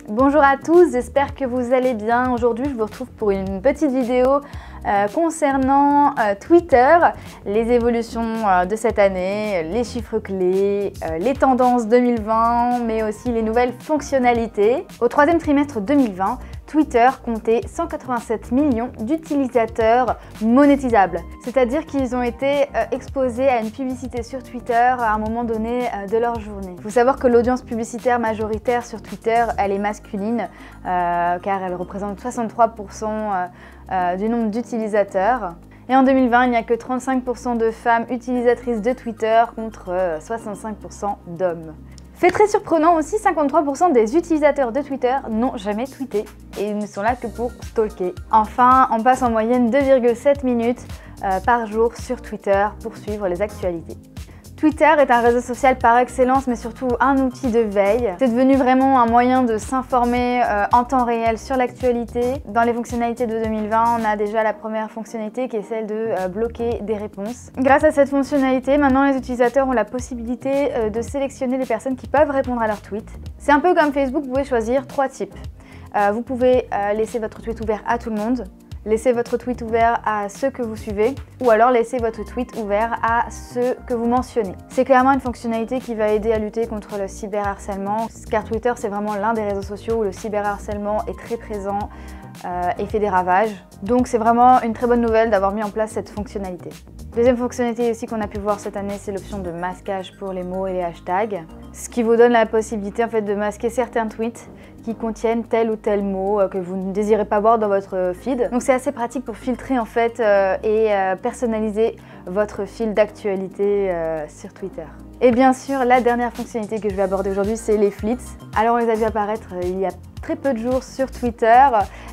Bonjour à tous, j'espère que vous allez bien. Aujourd'hui, je vous retrouve pour une petite vidéo concernant Twitter, les évolutions de cette année, les chiffres clés, les tendances 2020, mais aussi les nouvelles fonctionnalités. Au troisième trimestre 2020, Twitter comptait 187 millions d'utilisateurs monétisables, c'est-à-dire qu'ils ont été exposés à une publicité sur Twitter à un moment donné de leur journée. Il faut savoir que l'audience publicitaire majoritaire sur Twitter, elle est masculine, car elle représente 63% du nombre d'utilisateurs. Et en 2020, il n'y a que 35% de femmes utilisatrices de Twitter contre 65% d'hommes. Fait très surprenant aussi, 53% des utilisateurs de Twitter n'ont jamais tweeté et ils ne sont là que pour stalker. Enfin, on passe en moyenne 2,7 minutes par jour sur Twitter pour suivre les actualités. Twitter est un réseau social par excellence, mais surtout un outil de veille. C'est devenu vraiment un moyen de s'informer en temps réel sur l'actualité. Dans les fonctionnalités de 2020, on a déjà la première fonctionnalité qui est celle de bloquer des réponses. Grâce à cette fonctionnalité, maintenant les utilisateurs ont la possibilité de sélectionner les personnes qui peuvent répondre à leurs tweets. C'est un peu comme Facebook, vous pouvez choisir 3 types. Vous pouvez laisser votre tweet ouvert à tout le monde, laissez votre tweet ouvert à ceux que vous suivez ou alors laissez votre tweet ouvert à ceux que vous mentionnez. C'est clairement une fonctionnalité qui va aider à lutter contre le cyberharcèlement, car Twitter c'est vraiment l'un des réseaux sociaux où le cyberharcèlement est très présent et fait des ravages. Donc c'est vraiment une très bonne nouvelle d'avoir mis en place cette fonctionnalité. Deuxième fonctionnalité aussi qu'on a pu voir cette année, c'est l'option de masquage pour les mots et les hashtags, ce qui vous donne la possibilité en fait de masquer certains tweets qui contiennent tel ou tel mot que vous ne désirez pas voir dans votre feed. Donc c'est assez pratique pour filtrer en fait et personnaliser votre fil d'actualité sur Twitter. Et bien sûr, la dernière fonctionnalité que je vais aborder aujourd'hui, c'est les flits. Alors on les a vu apparaître il y a très peu de jours sur Twitter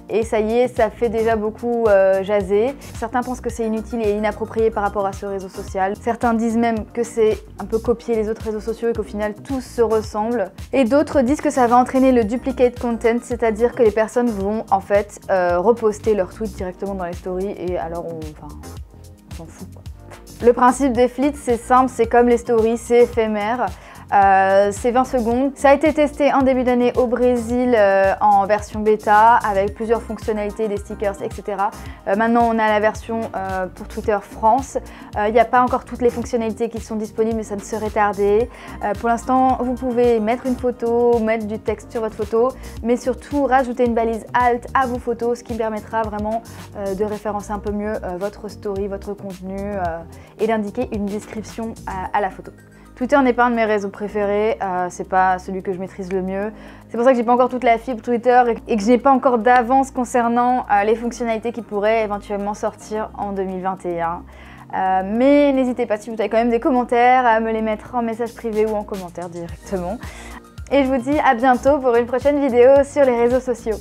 et ça y est, ça fait déjà beaucoup jaser. Certains pensent que c'est inutile et inapproprié par rapport à ce réseau social. Certains disent même que c'est un peu copier les autres réseaux sociaux et qu'au final tous se ressemblent. Et d'autres disent que ça va entraîner le duplicate content, c'est-à-dire que les personnes vont en fait reposter leurs tweets directement dans les stories et alors on s'en fout quoi. Le principe des flits, c'est simple, c'est comme les stories, c'est éphémère. C'est 20 secondes. Ça a été testé en début d'année au Brésil en version bêta avec plusieurs fonctionnalités, des stickers, etc. Maintenant on a la version pour Twitter France. Il n'y a pas encore toutes les fonctionnalités qui sont disponibles mais ça ne serait tardé. Pour l'instant vous pouvez mettre une photo, mettre du texte sur votre photo mais surtout rajouter une balise alt à vos photos, ce qui permettra vraiment de référencer un peu mieux votre story, votre contenu et d'indiquer une description à la photo. Twitter n'est pas un de mes réseaux préférés, c'est pas celui que je maîtrise le mieux. C'est pour ça que j'ai pas encore toute la fibre Twitter et que je n'ai pas encore d'avance concernant les fonctionnalités qui pourraient éventuellement sortir en 2021. Mais n'hésitez pas, si vous avez quand même des commentaires, à me les mettre en message privé ou en commentaire directement. Et je vous dis à bientôt pour une prochaine vidéo sur les réseaux sociaux.